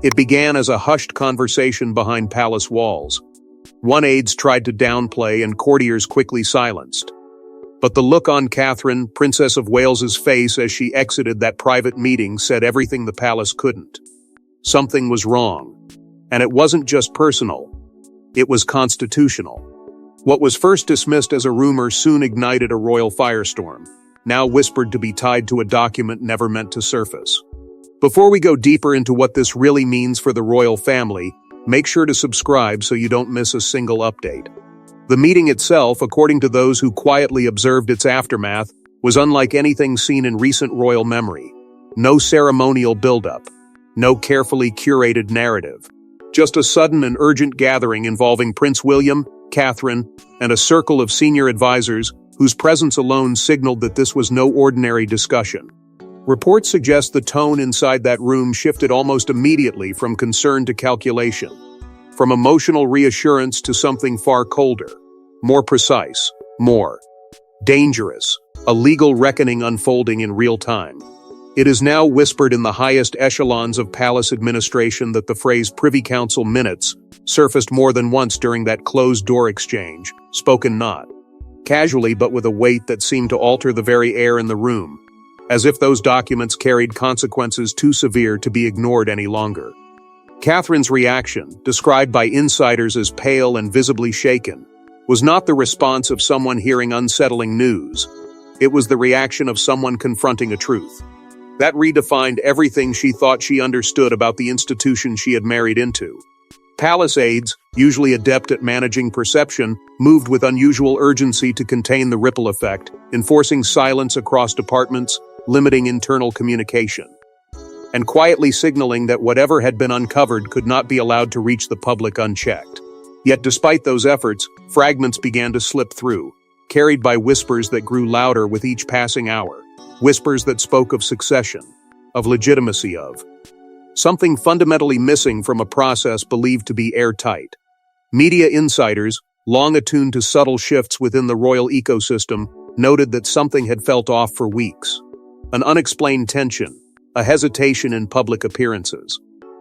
It began as a hushed conversation behind palace walls. One aides tried to downplay and courtiers quickly silenced. But the look on Catherine, Princess of Wales's face as she exited that private meeting said everything the palace couldn't. Something was wrong. And it wasn't just personal. It was constitutional. What was first dismissed as a rumor soon ignited a royal firestorm, now whispered to be tied to a document never meant to surface. Before we go deeper into what this really means for the royal family, make sure to subscribe so you don't miss a single update. The meeting itself, according to those who quietly observed its aftermath, was unlike anything seen in recent royal memory. No ceremonial buildup. No carefully curated narrative. Just a sudden and urgent gathering involving Prince William, Catherine, and a circle of senior advisors whose presence alone signaled that this was no ordinary discussion. Reports suggest the tone inside that room shifted almost immediately from concern to calculation, from emotional reassurance to something far colder, more precise, more dangerous, a legal reckoning unfolding in real time. It is now whispered in the highest echelons of palace administration that the phrase Privy Council minutes surfaced more than once during that closed-door exchange, spoken not casually but with a weight that seemed to alter the very air in the room, as if those documents carried consequences too severe to be ignored any longer. Catherine's reaction, described by insiders as pale and visibly shaken, was not the response of someone hearing unsettling news. It was the reaction of someone confronting a truth. That redefined everything she thought she understood about the institution she had married into. Palace aides, usually adept at managing perception, moved with unusual urgency to contain the ripple effect, enforcing silence across departments, limiting internal communication, and quietly signaling that whatever had been uncovered could not be allowed to reach the public unchecked. Yet despite those efforts, fragments began to slip through, carried by whispers that grew louder with each passing hour, whispers that spoke of succession, of legitimacy, of something fundamentally missing from a process believed to be airtight. Media insiders, long attuned to subtle shifts within the royal ecosystem, noted that something had felt off for weeks. An unexplained tension, a hesitation in public appearances,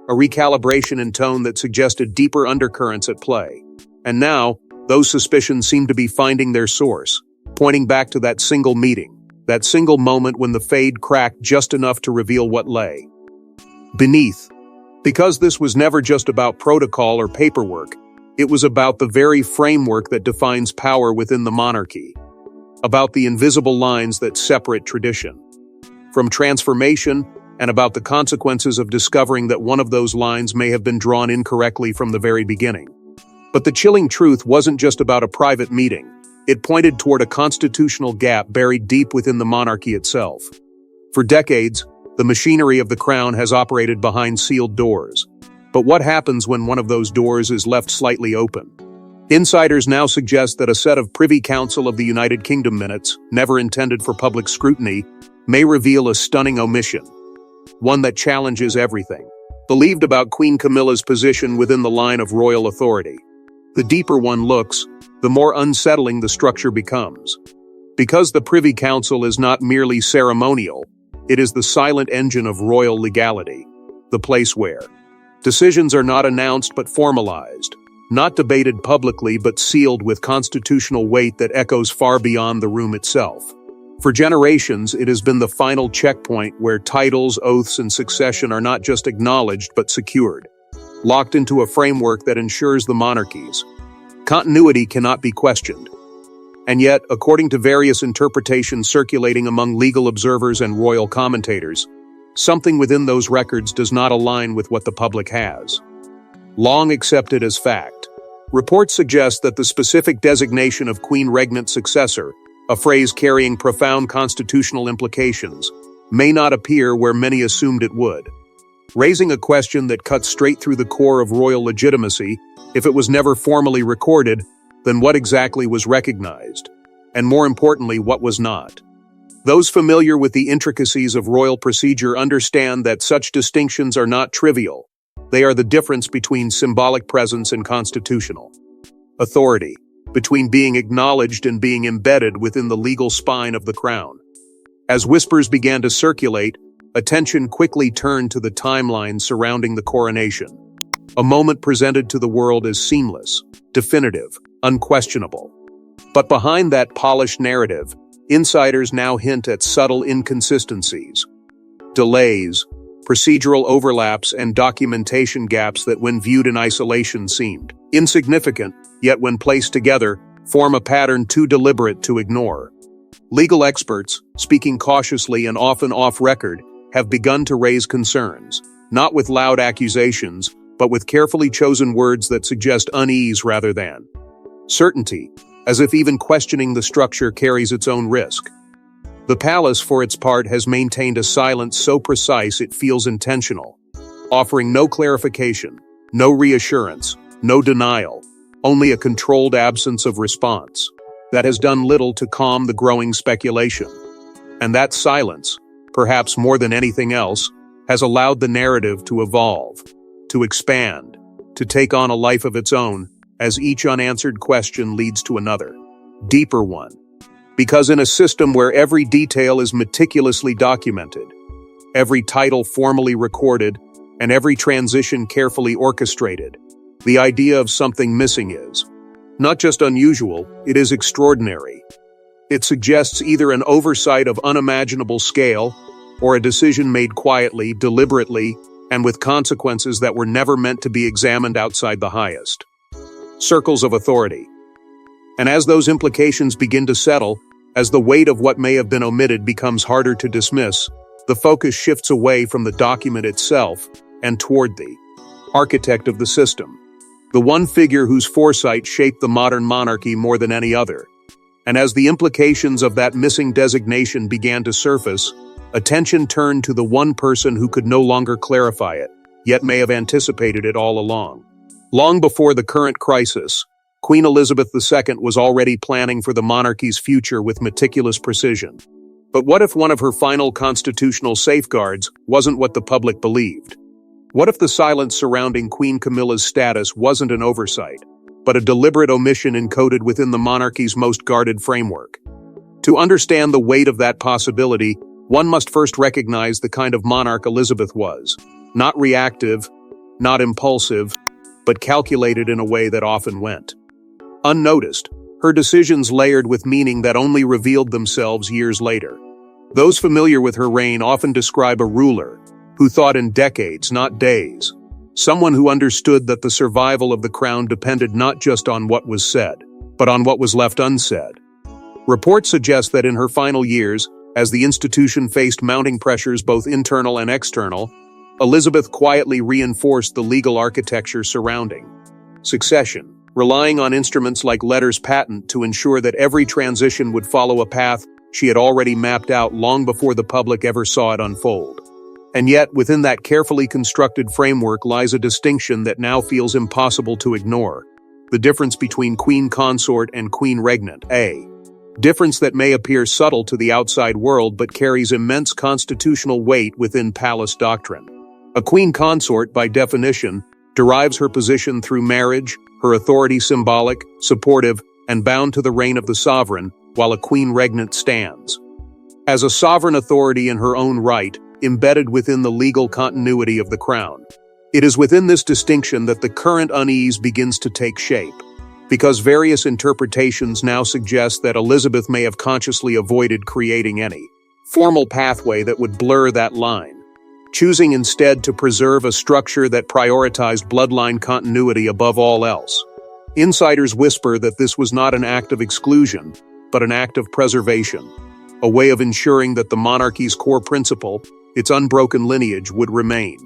a recalibration in tone that suggested deeper undercurrents at play. And now, those suspicions seemed to be finding their source, pointing back to that single meeting, that single moment when the fade cracked just enough to reveal what lay beneath. Because this was never just about protocol or paperwork, it was about the very framework that defines power within the monarchy, about the invisible lines that separate tradition from transformation, and about the consequences of discovering that one of those lines may have been drawn incorrectly from the very beginning. But the chilling truth wasn't just about a private meeting. It pointed toward a constitutional gap buried deep within the monarchy itself. For decades, the machinery of the crown has operated behind sealed doors. But what happens when one of those doors is left slightly open? Insiders now suggest that a set of Privy Council of the United Kingdom minutes, never intended for public scrutiny, may reveal a stunning omission. One that challenges everything believed about Queen Camilla's position within the line of royal authority. The deeper one looks, the more unsettling the structure becomes. Because the Privy Council is not merely ceremonial, it is the silent engine of royal legality, the place where decisions are not announced but formalized, not debated publicly but sealed with constitutional weight that echoes far beyond the room itself. For generations, it has been the final checkpoint where titles, oaths, and succession are not just acknowledged but secured, locked into a framework that ensures the monarchy's continuity cannot be questioned. And yet, according to various interpretations circulating among legal observers and royal commentators, something within those records does not align with what the public has long accepted as fact. Reports suggest that the specific designation of Queen Regnant Successor, a phrase carrying profound constitutional implications, may not appear where many assumed it would, raising a question that cuts straight through the core of royal legitimacy. If it was never formally recorded, then what exactly was recognized? And more importantly, what was not? Those familiar with the intricacies of royal procedure understand that such distinctions are not trivial. They are the difference between symbolic presence and constitutional authority, between being acknowledged and being embedded within the legal spine of the crown. As whispers began to circulate, attention quickly turned to the timeline surrounding the coronation. A moment presented to the world as seamless, definitive, unquestionable. But behind that polished narrative, insiders now hint at subtle inconsistencies, delays, procedural overlaps, and documentation gaps that, when viewed in isolation, seemed insignificant, yet when placed together, form a pattern too deliberate to ignore. Legal experts, speaking cautiously and often off-record, have begun to raise concerns, not with loud accusations, but with carefully chosen words that suggest unease rather than certainty, as if even questioning the structure carries its own risk. The palace, for its part, has maintained a silence so precise it feels intentional, offering no clarification, no reassurance, no denial, only a controlled absence of response that has done little to calm the growing speculation. And that silence, perhaps more than anything else, has allowed the narrative to evolve, to expand, to take on a life of its own, as each unanswered question leads to another, deeper one. Because in a system where every detail is meticulously documented, every title formally recorded, and every transition carefully orchestrated, the idea of something missing is not just unusual, it is extraordinary. It suggests either an oversight of unimaginable scale or a decision made quietly, deliberately, and with consequences that were never meant to be examined outside the highest circles of authority. And as those implications begin to settle, as the weight of what may have been omitted becomes harder to dismiss, the focus shifts away from the document itself and toward the architect of the system, the one figure whose foresight shaped the modern monarchy more than any other. And as the implications of that missing designation began to surface, attention turned to the one person who could no longer clarify it, yet may have anticipated it all along. Long before the current crisis, Queen Elizabeth II was already planning for the monarchy's future with meticulous precision. But what if one of her final constitutional safeguards wasn't what the public believed? What if the silence surrounding Queen Camilla's status wasn't an oversight, but a deliberate omission encoded within the monarchy's most guarded framework? To understand the weight of that possibility, one must first recognize the kind of monarch Elizabeth was. Not reactive, not impulsive, but calculated in a way that often went unnoticed, her decisions layered with meaning that only revealed themselves years later. Those familiar with her reign often describe a ruler who thought in decades, not days, someone who understood that the survival of the crown depended not just on what was said, but on what was left unsaid. Reports suggest that in her final years, as the institution faced mounting pressures both internal and external, Elizabeth quietly reinforced the legal architecture surrounding succession, relying on instruments like letters patent to ensure that every transition would follow a path she had already mapped out long before the public ever saw it unfold. And yet, within that carefully constructed framework lies a distinction that now feels impossible to ignore: the difference between Queen Consort and Queen Regnant, a difference that may appear subtle to the outside world but carries immense constitutional weight within palace doctrine. A Queen Consort, by definition, derives her position through marriage, her authority symbolic, supportive, and bound to the reign of the sovereign, while a Queen Regnant stands as a sovereign authority in her own right, embedded within the legal continuity of the crown. It is within this distinction that the current unease begins to take shape, because various interpretations now suggest that Elizabeth may have consciously avoided creating any formal pathway that would blur that line, choosing instead to preserve a structure that prioritized bloodline continuity above all else. Insiders whisper that this was not an act of exclusion, but an act of preservation, a way of ensuring that the monarchy's core principle, its unbroken lineage, would remain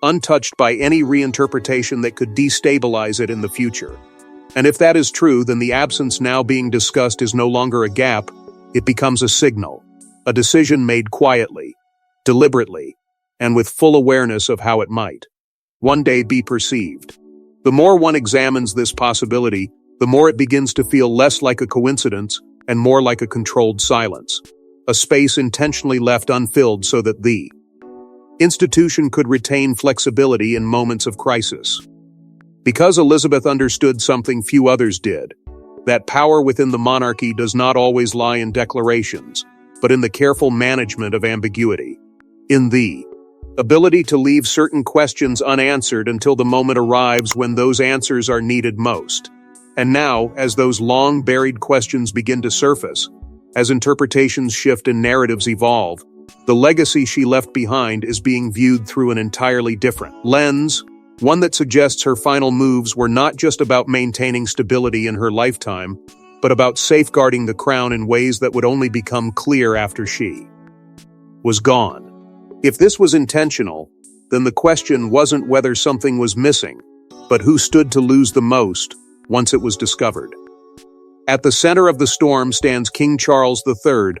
untouched by any reinterpretation that could destabilize it in the future. And if that is true, then the absence now being discussed is no longer a gap, it becomes a signal, a decision made quietly, deliberately, and with full awareness of how it might one day be perceived. The more one examines this possibility, the more it begins to feel less like a coincidence and more like a controlled silence, a space intentionally left unfilled so that the institution could retain flexibility in moments of crisis. Because Elizabeth understood something few others did, that power within the monarchy does not always lie in declarations, but in the careful management of ambiguity. in the ability to leave certain questions unanswered until the moment arrives when those answers are needed most. And now, as those long-buried questions begin to surface, as interpretations shift and narratives evolve, the legacy she left behind is being viewed through an entirely different lens, one that suggests her final moves were not just about maintaining stability in her lifetime, but about safeguarding the crown in ways that would only become clear after she was gone. If this was intentional, then the question wasn't whether something was missing, but who stood to lose the most once it was discovered. At the center of the storm stands King Charles III,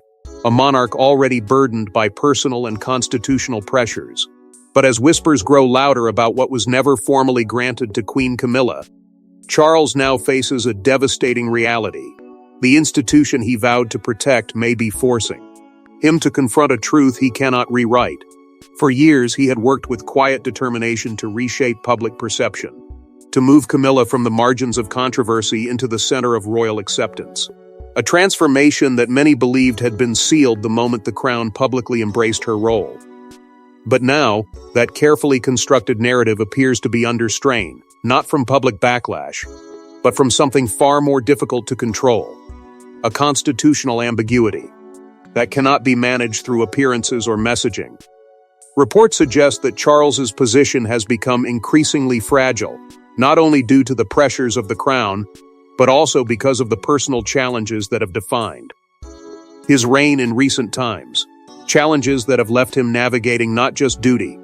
a monarch already burdened by personal and constitutional pressures. But as whispers grow louder about what was never formally granted to Queen Camilla, Charles now faces a devastating reality. The institution he vowed to protect may be forcing him to confront a truth he cannot rewrite. For years, he had worked with quiet determination to reshape public perception, to move Camilla from the margins of controversy into the center of royal acceptance. A transformation that many believed had been sealed the moment the crown publicly embraced her role. But now, that carefully constructed narrative appears to be under strain, not from public backlash, but from something far more difficult to control: a constitutional ambiguity that cannot be managed through appearances or messaging. Reports suggest that Charles's position has become increasingly fragile, not only due to the pressures of the crown, but also because of the personal challenges that have defined his reign in recent times. Challenges that have left him navigating not just duty,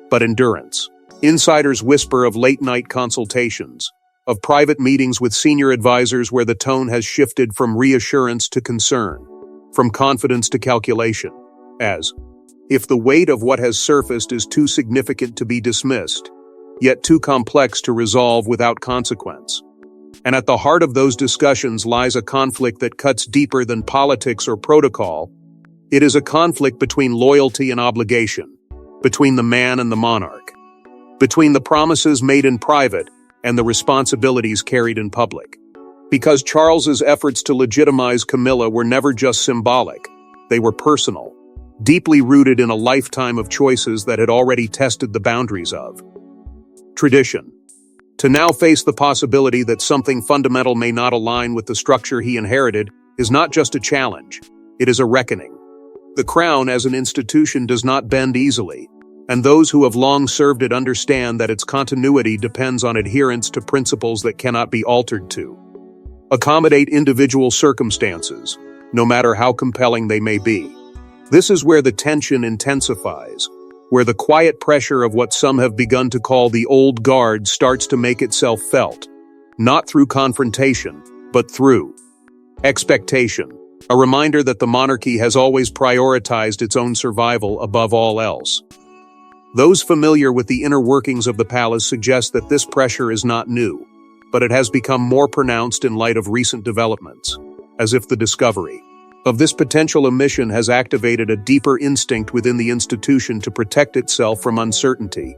but endurance. Insiders whisper of late-night consultations, of private meetings with senior advisors where the tone has shifted from reassurance to concern, from confidence to calculation, as if the weight of what has surfaced is too significant to be dismissed, yet too complex to resolve without consequence. And at the heart of those discussions lies a conflict that cuts deeper than politics or protocol. It is a conflict between loyalty and obligation, between the man and the monarch, between the promises made in private and the responsibilities carried in public. Because Charles's efforts to legitimize Camilla were never just symbolic, they were personal, deeply rooted in a lifetime of choices that had already tested the boundaries of tradition. To now face the possibility that something fundamental may not align with the structure he inherited is not just a challenge, it is a reckoning. The crown as an institution does not bend easily, and those who have long served it understand that its continuity depends on adherence to principles that cannot be altered to accommodate individual circumstances, no matter how compelling they may be. This is where the tension intensifies, where the quiet pressure of what some have begun to call the old guard starts to make itself felt, not through confrontation, but through expectation. A reminder that the monarchy has always prioritized its own survival above all else. Those familiar with the inner workings of the palace suggest that this pressure is not new, but it has become more pronounced in light of recent developments, as if the discovery of this potential omission has activated a deeper instinct within the institution to protect itself from uncertainty.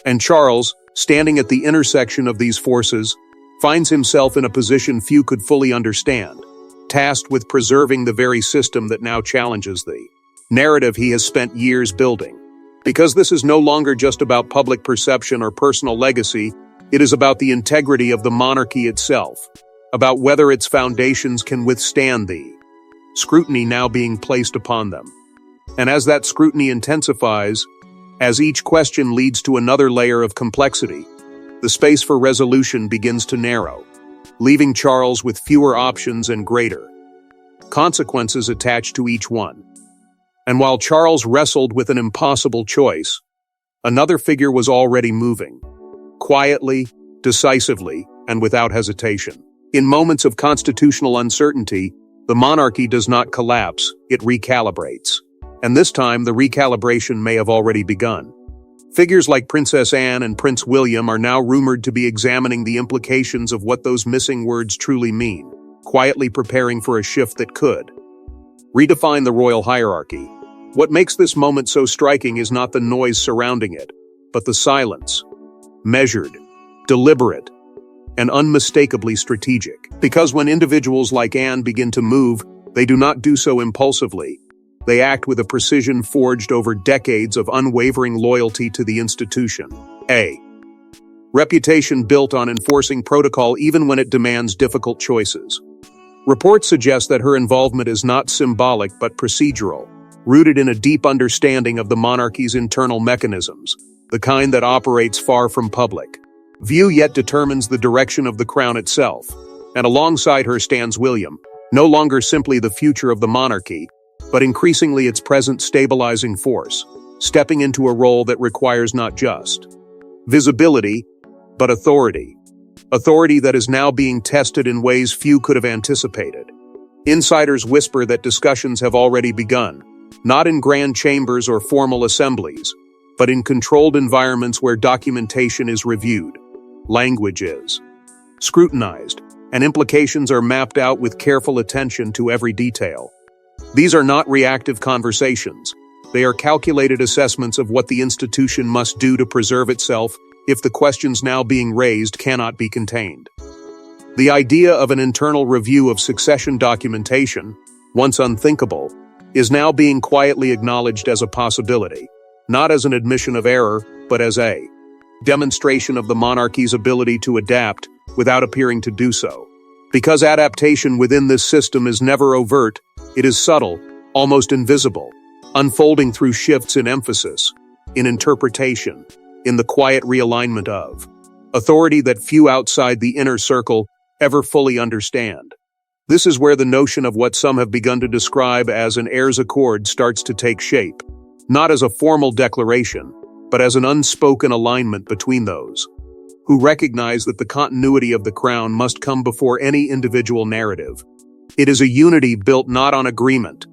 And Charles, standing at the intersection of these forces, finds himself in a position few could fully understand, tasked with preserving the very system that now challenges the narrative he has spent years building. Because this is no longer just about public perception or personal legacy, it is about the integrity of the monarchy itself, about whether its foundations can withstand the scrutiny now being placed upon them. And as that scrutiny intensifies, as each question leads to another layer of complexity, the space for resolution begins to narrow, leaving Charles with fewer options and greater consequences attached to each one. And while Charles wrestled with an impossible choice, another figure was already moving, quietly, decisively, and without hesitation. In moments of constitutional uncertainty, the monarchy does not collapse, it recalibrates. And this time, the recalibration may have already begun. Figures like Princess Anne and Prince William are now rumored to be examining the implications of what those missing words truly mean, quietly preparing for a shift that could redefine the royal hierarchy. What makes this moment so striking is not the noise surrounding it, but the silence. Measured, deliberate, and unmistakably strategic. Because when individuals like Anne begin to move, they do not do so impulsively. They act with a precision forged over decades of unwavering loyalty to the institution. A. Reputation built on enforcing protocol even when it demands difficult choices. Reports suggest that her involvement is not symbolic but procedural, rooted in a deep understanding of the monarchy's internal mechanisms, the kind that operates far from public view yet determines the direction of the crown itself. And alongside her stands William, no longer simply the future of the monarchy, but increasingly its present stabilizing force, stepping into a role that requires not just visibility, but authority. Authority that is now being tested in ways few could have anticipated. Insiders whisper that discussions have already begun, not in grand chambers or formal assemblies, but in controlled environments where documentation is reviewed, language is scrutinized, and implications are mapped out with careful attention to every detail. These are not reactive conversations. They are calculated assessments of what the institution must do to preserve itself if the questions now being raised cannot be contained. The idea of an internal review of succession documentation, once unthinkable, is now being quietly acknowledged as a possibility, not as an admission of error, but as a demonstration of the monarchy's ability to adapt without appearing to do so. Because adaptation within this system is never overt, it is subtle, almost invisible, unfolding through shifts in emphasis, in interpretation, in the quiet realignment of authority that few outside the inner circle ever fully understand. This is where the notion of what some have begun to describe as an heirs accord starts to take shape, not as a formal declaration, but as an unspoken alignment between those who recognize that the continuity of the crown must come before any individual narrative. It is a unity built not on agreement,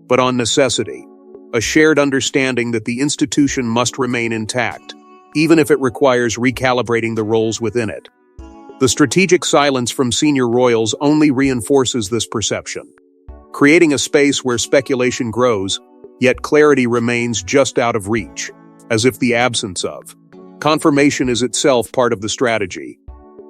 but on necessity, a shared understanding that the institution must remain intact, even if it requires recalibrating the roles within it. The strategic silence from senior royals only reinforces this perception, creating a space where speculation grows, yet clarity remains just out of reach, as if the absence of confirmation is itself part of the strategy.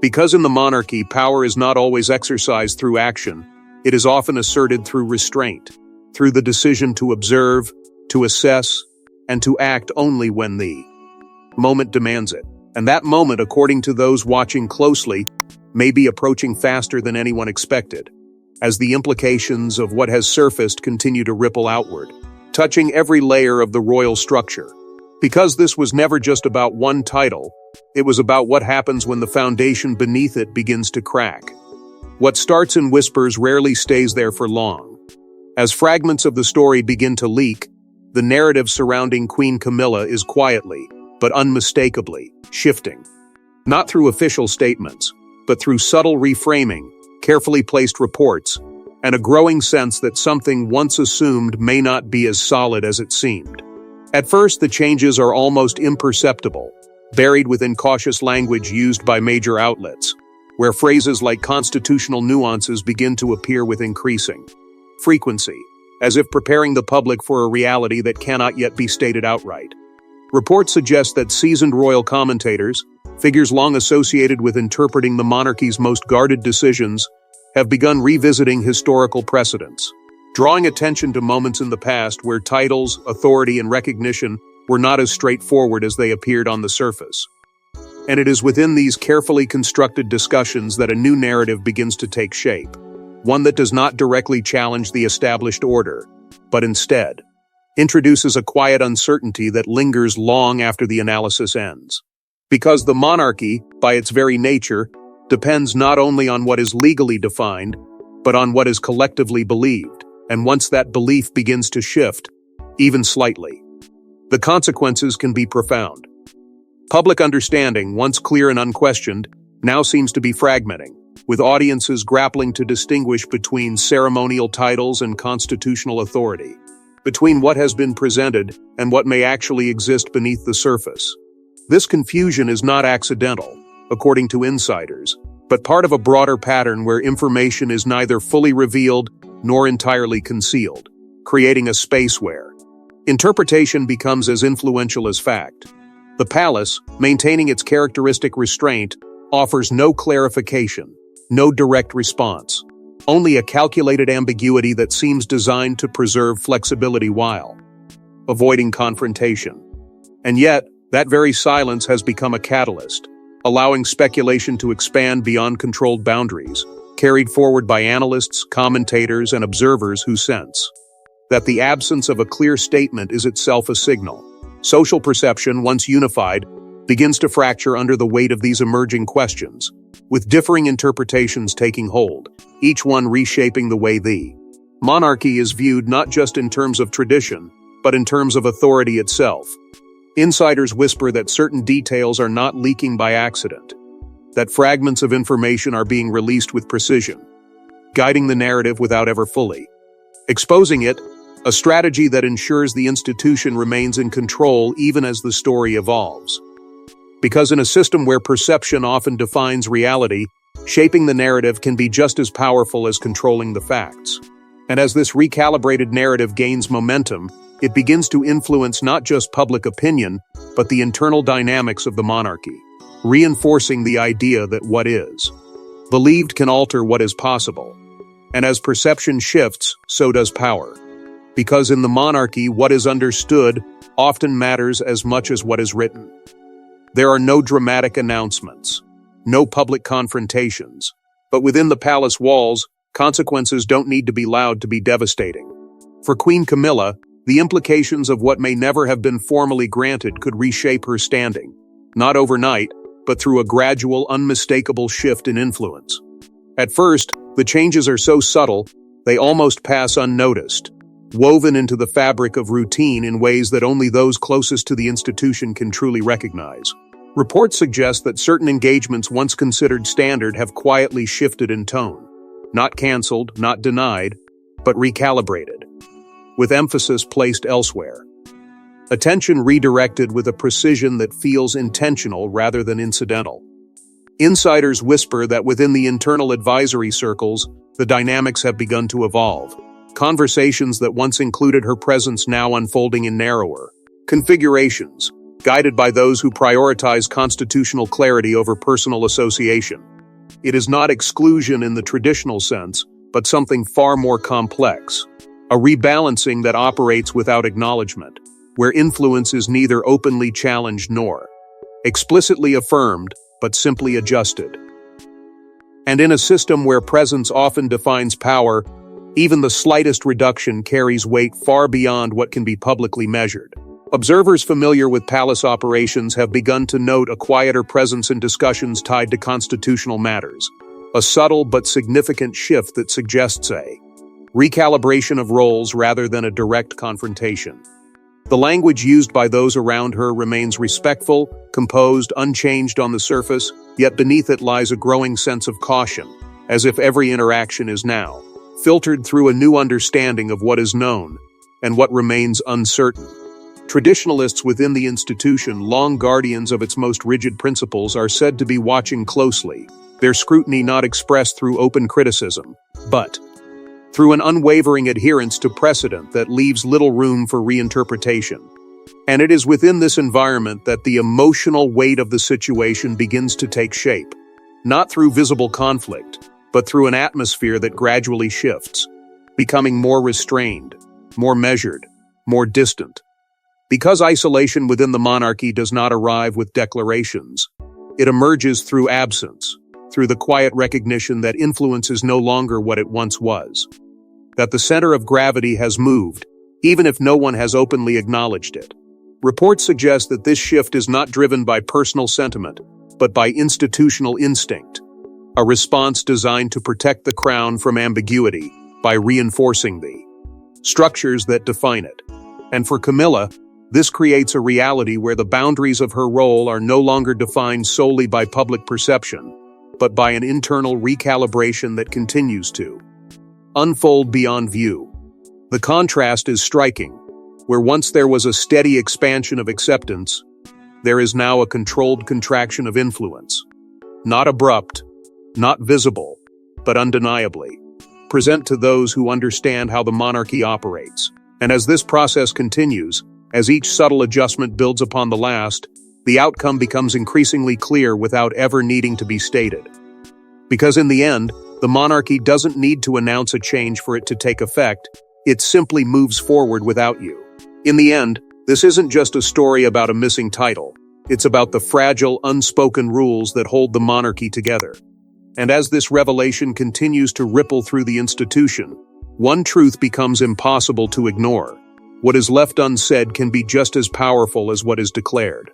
Because in the monarchy, power is not always exercised through action, it is often asserted through restraint, through the decision to observe, to assess, and to act only when the moment demands it. And that moment, according to those watching closely, may be approaching faster than anyone expected, as the implications of what has surfaced continue to ripple outward, touching every layer of the royal structure. Because this was never just about one title, it was about what happens when the foundation beneath it begins to crack. What starts in whispers rarely stays there for long. As fragments of the story begin to leak, the narrative surrounding Queen Camilla is quietly, but unmistakably, shifting. Not through official statements, but through subtle reframing, carefully placed reports, and a growing sense that something once assumed may not be as solid as it seemed. At first, the changes are almost imperceptible, buried within cautious language used by major outlets, where phrases like constitutional nuances begin to appear with increasing frequency, as if preparing the public for a reality that cannot yet be stated outright. Reports suggest that seasoned royal commentators, figures long associated with interpreting the monarchy's most guarded decisions, have begun revisiting historical precedents, drawing attention to moments in the past where titles, authority, and recognition were not as straightforward as they appeared on the surface. And it is within these carefully constructed discussions that a new narrative begins to take shape, one that does not directly challenge the established order, but instead introduces a quiet uncertainty that lingers long after the analysis ends. Because the monarchy, by its very nature, depends not only on what is legally defined, but on what is collectively believed. And once that belief begins to shift, even slightly, the consequences can be profound. Public understanding, once clear and unquestioned, now seems to be fragmenting, with audiences grappling to distinguish between ceremonial titles and constitutional authority, between what has been presented and what may actually exist beneath the surface. This confusion is not accidental, according to insiders, but part of a broader pattern where information is neither fully revealed nor entirely concealed, creating a space where interpretation becomes as influential as fact. The palace, maintaining its characteristic restraint, offers no clarification, no direct response. only a calculated ambiguity that seems designed to preserve flexibility while avoiding confrontation. And yet, that very silence has become a catalyst, allowing speculation to expand beyond controlled boundaries, carried forward by analysts, commentators, and observers who sense that the absence of a clear statement is itself a signal. Social perception, once unified, begins to fracture under the weight of these emerging questions, with differing interpretations taking hold, each one reshaping the way the monarchy is viewed not just in terms of tradition, but in terms of authority itself. Insiders whisper that certain details are not leaking by accident, that fragments of information are being released with precision, guiding the narrative without ever fully exposing it, a strategy that ensures the institution remains in control even as the story evolves. Because in a system where perception often defines reality, shaping the narrative can be just as powerful as controlling the facts. And as this recalibrated narrative gains momentum, it begins to influence not just public opinion, but the internal dynamics of the monarchy, reinforcing the idea that what is believed can alter what is possible. And as perception shifts, so does power. Because in the monarchy, what is understood often matters as much as what is written. There are no dramatic announcements, no public confrontations, but within the palace walls, consequences don't need to be loud to be devastating. For Queen Camilla, the implications of what may never have been formally granted could reshape her standing, not overnight, but through a gradual, unmistakable shift in influence. At first, the changes are so subtle, they almost pass unnoticed, woven into the fabric of routine in ways that only those closest to the institution can truly recognize. Reports suggest that certain engagements once considered standard have quietly shifted in tone, not canceled, not denied, but recalibrated, with emphasis placed elsewhere. Attention redirected with a precision that feels intentional rather than incidental. Insiders whisper that within the internal advisory circles, the dynamics have begun to evolve. Conversations that once included her presence now unfolding in narrower configurations, guided by those who prioritize constitutional clarity over personal association. It is not exclusion in the traditional sense, but something far more complex. A rebalancing that operates without acknowledgement, where influence is neither openly challenged nor explicitly affirmed, but simply adjusted. And in a system where presence often defines power, even the slightest reduction carries weight far beyond what can be publicly measured. Observers familiar with palace operations have begun to note a quieter presence in discussions tied to constitutional matters, a subtle but significant shift that suggests a recalibration of roles rather than a direct confrontation. The language used by those around her remains respectful, composed, unchanged on the surface, yet beneath it lies a growing sense of caution, as if every interaction is now filtered through a new understanding of what is known and what remains uncertain. Traditionalists within the institution, long guardians of its most rigid principles, are said to be watching closely, their scrutiny not expressed through open criticism, but through an unwavering adherence to precedent that leaves little room for reinterpretation. And it is within this environment that the emotional weight of the situation begins to take shape, not through visible conflict, but through an atmosphere that gradually shifts, becoming more restrained, more measured, more distant. Because isolation within the monarchy does not arrive with declarations, it emerges through absence, through the quiet recognition that influence is no longer what it once was, that the center of gravity has moved, even if no one has openly acknowledged it. Reports suggest that this shift is not driven by personal sentiment, but by institutional instinct, a response designed to protect the crown from ambiguity by reinforcing the structures that define it. And for Camilla, this creates a reality where the boundaries of her role are no longer defined solely by public perception, but by an internal recalibration that continues to unfold beyond view. The contrast is striking. Where once there was a steady expansion of acceptance, there is now a controlled contraction of influence. Not abrupt, not visible, but undeniably present to those who understand how the monarchy operates. And as this process continues, as each subtle adjustment builds upon the last, the outcome becomes increasingly clear without ever needing to be stated. Because in the end, The monarchy doesn't need to announce a change for it to take effect, it simply moves forward without you. In the end, this isn't just a story about a missing title. It's about the fragile, unspoken rules that hold the monarchy together. And as this revelation continues to ripple through the institution, one truth becomes impossible to ignore. What is left unsaid can be just as powerful as what is declared.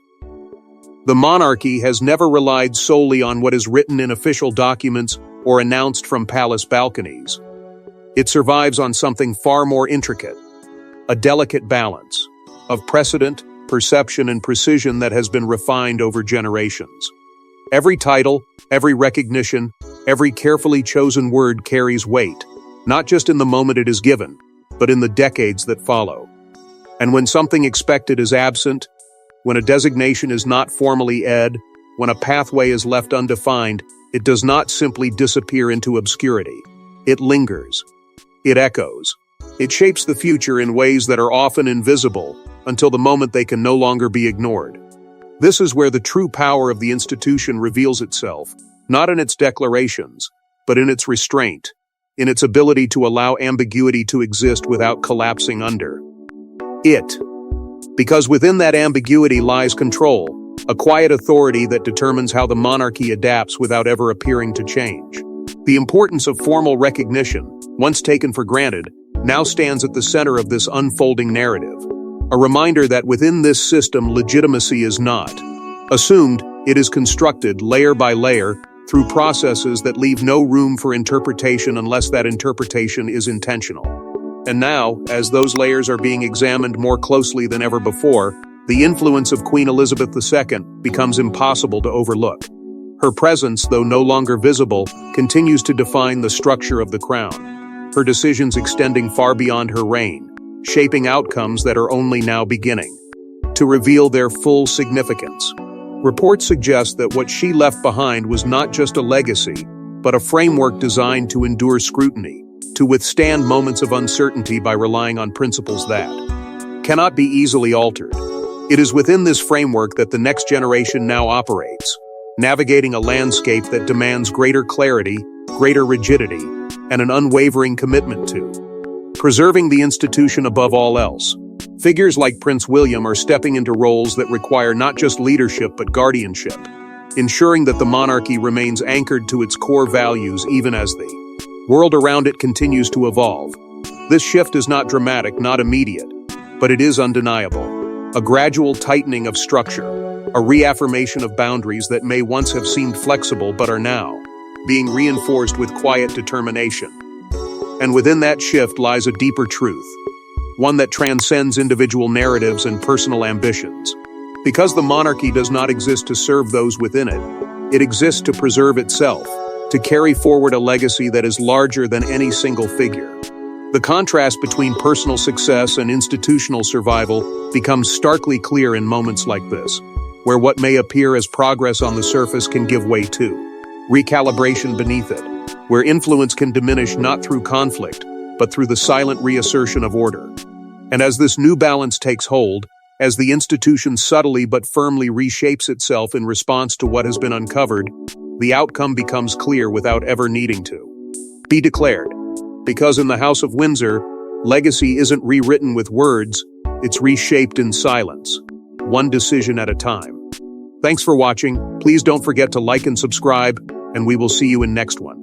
The monarchy has never relied solely on what is written in official documents or announced from palace balconies. It survives on something far more intricate, a delicate balance of precedent, perception, and precision that has been refined over generations. Every title, every recognition, every carefully chosen word carries weight, not just in the moment it is given, but in the decades that follow. And when something expected is absent, when a designation is not formally when a pathway is left undefined, it does not simply disappear into obscurity. It lingers. It echoes. It shapes the future in ways that are often invisible until the moment they can no longer be ignored. This is where the true power of the institution reveals itself, not in its declarations, but in its restraint, in its ability to allow ambiguity to exist without collapsing under it. Because within that ambiguity lies control, a quiet authority that determines how the monarchy adapts without ever appearing to change. The importance of formal recognition, once taken for granted, now stands at the center of this unfolding narrative. A reminder that within this system legitimacy is not assumed, it is constructed layer by layer through processes that leave no room for interpretation unless that interpretation is intentional. And now, as those layers are being examined more closely than ever before, the influence of Queen Elizabeth II becomes impossible to overlook. Her presence, though no longer visible, continues to define the structure of the crown, her decisions extending far beyond her reign, shaping outcomes that are only now beginning to reveal their full significance. Reports suggest that what she left behind was not just a legacy, but a framework designed to endure scrutiny, to withstand moments of uncertainty by relying on principles that cannot be easily altered. It is within this framework that the next generation now operates, navigating a landscape that demands greater clarity, greater rigidity, and an unwavering commitment to preserving the institution above all else. Figures like Prince William are stepping into roles that require not just leadership but guardianship, ensuring that the monarchy remains anchored to its core values even as the world around it continues to evolve. This shift is not dramatic, not immediate, but it is undeniable. A gradual tightening of structure, a reaffirmation of boundaries that may once have seemed flexible but are now being reinforced with quiet determination. And within that shift lies a deeper truth, one that transcends individual narratives and personal ambitions. Because the monarchy does not exist to serve those within it, it exists to preserve itself, to carry forward a legacy that is larger than any single figure. The contrast between personal success and institutional survival becomes starkly clear in moments like this, where what may appear as progress on the surface can give way to recalibration beneath it, where influence can diminish not through conflict, but through the silent reassertion of order. And as this new balance takes hold, as the institution subtly but firmly reshapes itself in response to what has been uncovered, the outcome becomes clear without ever needing to be declared. Because in the House of Windsor, legacy isn't rewritten with words, it's reshaped in silence, one decision at a time. Thanks for watching. Please don't forget to like and subscribe, and we will see you in next one.